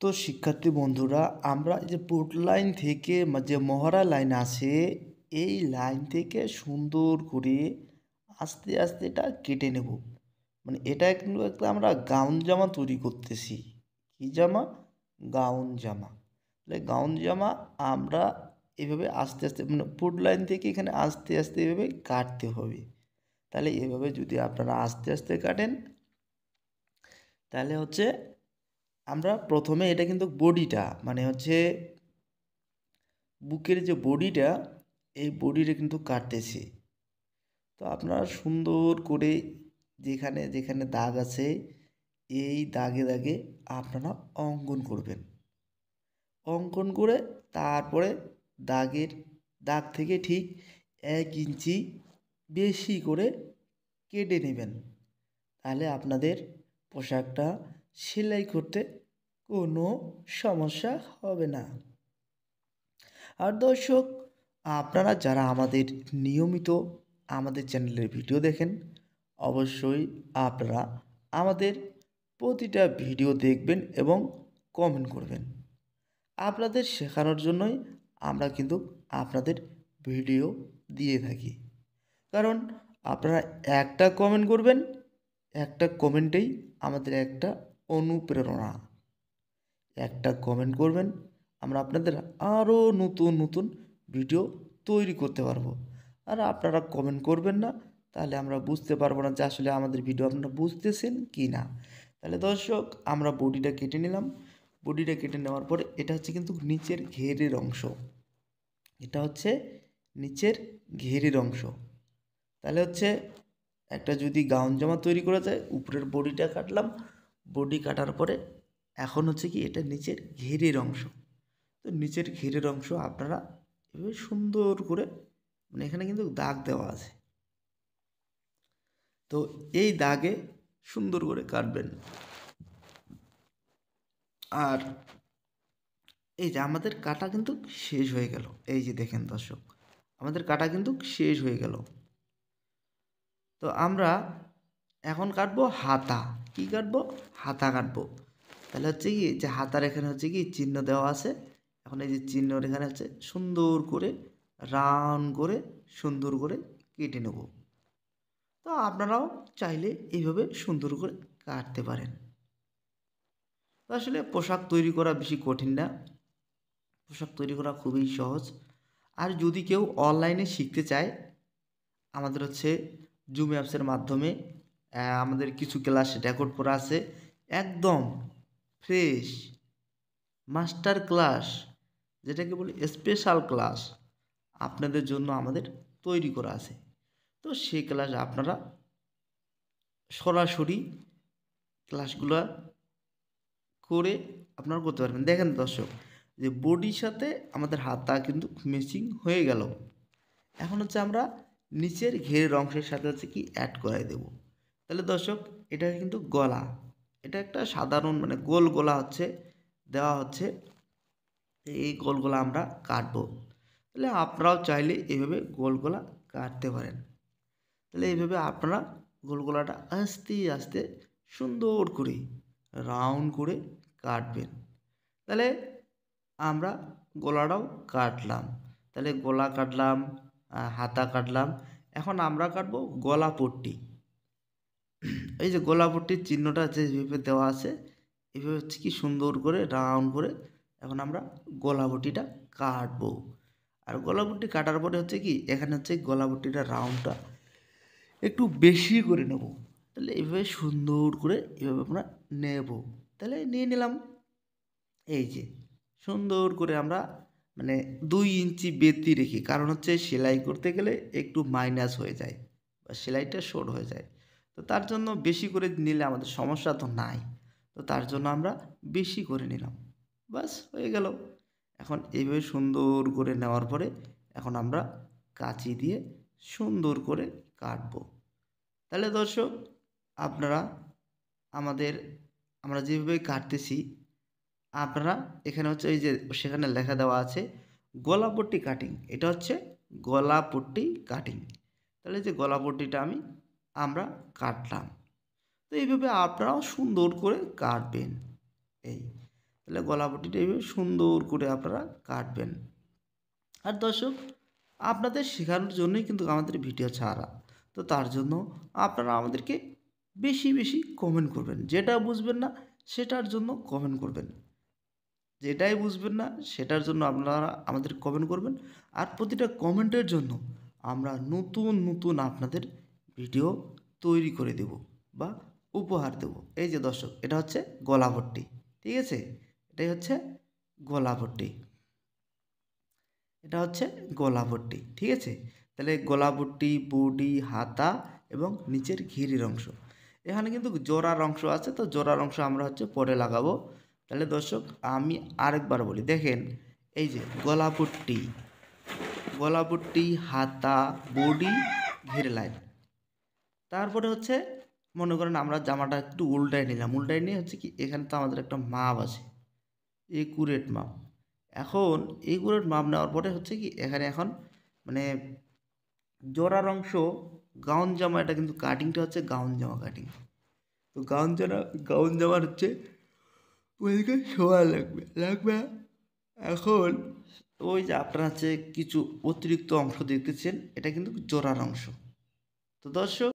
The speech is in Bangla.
তো শিক্ষার্থী বন্ধুরা, আমরা যে পোর্ট লাইন থেকে যে মহড়া লাইন আছে, এই লাইন থেকে সুন্দর করে আস্তে আস্তে এটা কেটে নেব। মানে এটা কিন্তু একটা আমরা গাউন জামা তৈরি করতেছি। কি জামা? গাউন জামা। তাহলে গাউন জামা আমরা এভাবে আস্তে আস্তে মানে পোর্ট লাইন থেকে এখানে আস্তে আস্তে এভাবে কাটতে হবে। তাহলে এভাবে যদি আপনারা আস্তে আস্তে কাটেন, তাহলে হচ্ছে আমরা প্রথমে এটা কিন্তু বডিটা মানে হচ্ছে বুকের যে বডিটা, এই বডিটা কিন্তু কাটতেছি। তো আপনারা সুন্দর করে যেখানে যেখানে দাগ আছে, এই দাগে দাগে আপনারা অঙ্কন করবেন। অঙ্কন করে তারপরে দাগ থেকে ঠিক 1 ইঞ্চি বেশি করে কেটে নেবেন। তাহলে আপনাদের পোশাকটা সেলাই করতে কোনো সমস্যা হবে না। আর দর্শক, আপনারা যারা আমাদের নিয়মিত আমাদের চ্যানেলের ভিডিও দেখেন, অবশ্যই আপনারা আমাদের প্রতিটা ভিডিও দেখবেন এবং কমেন্ট করবেন। আপনাদের শেখানোর জন্যই আমরা কিন্তু আপনাদের ভিডিও দিয়ে থাকি। কারণ আপনারা একটা কমেন্ট করবেন, একটা কমেন্টেই আমাদের একটা অনুপ্রেরণা। একটা কমেন্ট করবেন, আমরা আপনাদের আরও নতুন নতুন ভিডিও তৈরি করতে পারবো। আর আপনারা কমেন্ট করবেন না, তাহলে আমরা বুঝতে পারবো না যে আসলে আমাদের ভিডিও আপনারা বুঝতেছেন কি না। তাহলে দর্শক, আমরা বডিটা কেটে নিলাম। বডিটা কেটে নেওয়ার পরে এটা হচ্ছে কিন্তু নিচের ঘেরের অংশ। এটা হচ্ছে নিচের ঘেরের অংশ। তাহলে হচ্ছে একটা যদি গাউন জামা তৈরি করা যায়, উপরের বডিটা কাটলাম। বডি কাটার পরে এখন হচ্ছে কি এটা নিচের ঘেরের অংশ। তো নিচের ঘেরের অংশ আপনারা এভাবে সুন্দর করে মানে এখানে কিন্তু দাগ দেওয়া আছে, তো এই দাগে সুন্দর করে কাটবেন। আর এই যে আমাদের কাটা কিন্তু শেষ হয়ে গেল। এই যে দেখেন দর্শক, আমাদের কাটা কিন্তু শেষ হয়ে গেল। তো আমরা এখন কাটবো হাতা। কি কাটবো? হাতা কাটবো। তাহলে হচ্ছে কি যে হাতার এখানে হচ্ছে কি চিহ্ন দেওয়া আছে। এখন এই যে চিহ্নর এখানে হচ্ছে সুন্দর করে রাউন্ড করে সুন্দর করে কেটে নেব। তো আপনারাও চাইলে এইভাবে সুন্দর করে কাটতে পারেন। তো আসলে পোশাক তৈরি করা বেশি কঠিন না, পোশাক তৈরি করা খুবই সহজ। আর যদি কেউ অনলাইনে শিখতে চায়, আমাদের হচ্ছে জুম অ্যাপসের মাধ্যমে আমাদের কিছু ক্লাস রেকর্ড করা আছে, একদম ফ্রেশ মাস্টার ক্লাস, যেটাকে বলি স্পেশাল ক্লাস, আপনাদের জন্য আমাদের তৈরি করা আছে। তো সেই ক্লাস আপনারা সরাসরি ক্লাসগুলো করে আপনারা করতে পারবেন। দেখেন দর্শক, যে বডির সাথে আমাদের হাতটা কিন্তু ম্যাচিং হয়ে গেল। এখন হচ্ছে আমরা নিচের ঘেরের অংশের সাথে হচ্ছে কি অ্যাড করাই দেব। তাহলে দর্শক, এটা কিন্তু গলা, এটা একটা সাধারণ মানে গোল গলা হচ্ছে দেওয়া হচ্ছে। এই গোল গলা আমরা কাটবো। তাহলে আপনারাও চাইলে এইভাবে গোল গলা কাটতে পারেন। তাহলে এইভাবে আপনারা গোল গলাটা আস্তে আস্তে সুন্দর করে রাউন্ড করে কাটবেন। তাহলে আমরা গলাটাও কাটলাম। তাহলে গলা কাটলাম, হাতা কাটলাম। এখন আমরা কাটবো গলা পট্টি। এই যে গলা পট্টির চিহ্নটা যেভাবে দেওয়া আছে, এইভাবে হচ্ছে কি সুন্দর করে রাউন্ড করে এখন আমরা গলা পট্টিটা কাটবো। আর গলা পট্টি কাটার পরে হচ্ছে কি এখানে হচ্ছে গলা পট্টিটা রাউন্ডটা একটু বেশি করে নেব। তাহলে এইভাবে সুন্দর করে এভাবে আমরা নেব। তাহলে নিয়ে নিলাম। এই যে সুন্দর করে আমরা মানে 2 ইঞ্চি বেতি রেখে, কারণ হচ্ছে সেলাই করতে গেলে একটু মাইনাস হয়ে যায় বা সেলাইটা শর্ট হয়ে যায়। তো তার জন্য বেশি করে নিলে আমাদের সমস্যা তো নাই। তো তার জন্য আমরা বেশি করে নিলাম, বাস হয়ে গেল। এখন এইভাবে সুন্দর করে নেওয়ার পরে এখন আমরা কাঁচি দিয়ে সুন্দর করে কাটবো। তাহলে দর্শক, আপনারা আমাদের আমরা যেভাবে কাটতেছি, আপনারা এখানে হচ্ছে এই যে সেখানে লেখা দেওয়া আছে গলাপট্টি কাটিং, এটা হচ্ছে গলাপট্টি কাটিং। তাহলে যে গলাপট্টিটা আমরা কাটলাম। তো এইভাবে আপনারাও সুন্দর করে কাটবেন। এই তাহলে গলাপট্টিটা এইভাবে সুন্দর করে আপনারা কাটবেন। আর দর্শক, আপনাদের শেখানোর জন্যই কিন্তু আমাদের ভিডিও ছাড়া। তো তার জন্য আপনারা আমাদেরকে বেশি বেশি কমেন্ট করবেন। যেটা বুঝবেন না সেটার জন্য কমেন্ট করবেন, যেটাই বুঝবেন না সেটার জন্য আপনারা আমাদের কমেন্ট করবেন। আর প্রতিটা কমেন্টের জন্য আমরা নতুন নতুন আপনাদের ভিডিও তৈরি করে দেব বা উপহার দেব। এই যে দর্শক, এটা হচ্ছে গলাভর্তি, ঠিক আছে? এটাই হচ্ছে গলাভর্তি, এটা হচ্ছে গলাভর্তি, ঠিক আছে? তাহলে গলাভর্তি, বডি, হাতা এবং নিচের ঘিরের অংশ। এখানে কিন্তু জোড়ার অংশ আছে, তো জোড়ার অংশ আমরা হচ্ছে পরে লাগাবো। তাহলে দর্শক, আমি আরেকবার বলি, দেখেন এই যে গলাপট্টি, গলাপট্টি, হাতা, বডি, ঘিরে লাইন। তারপরে হচ্ছে মনে করেন আমরা জামাটা একটু উল্টায় নিলাম, উল্টায় নিয়ে হচ্ছে কি এখানে তো আমাদের একটা মাপ আছে, একুরেট মাপ। এখন একুরেট মাপ নেওয়ার পরে হচ্ছে কি এখানে এখন মানে জোড়ার অংশ গাউন জামা, এটা কিন্তু কাটিংটা হচ্ছে গাউন জামা কাটিং। তো গাউন জামার হচ্ছে ওইদিকে সময় লাগবে। এখন ওই যে আপনারা হচ্ছে কিছু অতিরিক্ত অংশ দেখতেছেন, এটা কিন্তু জোড়ার অংশ। তো দর্শক,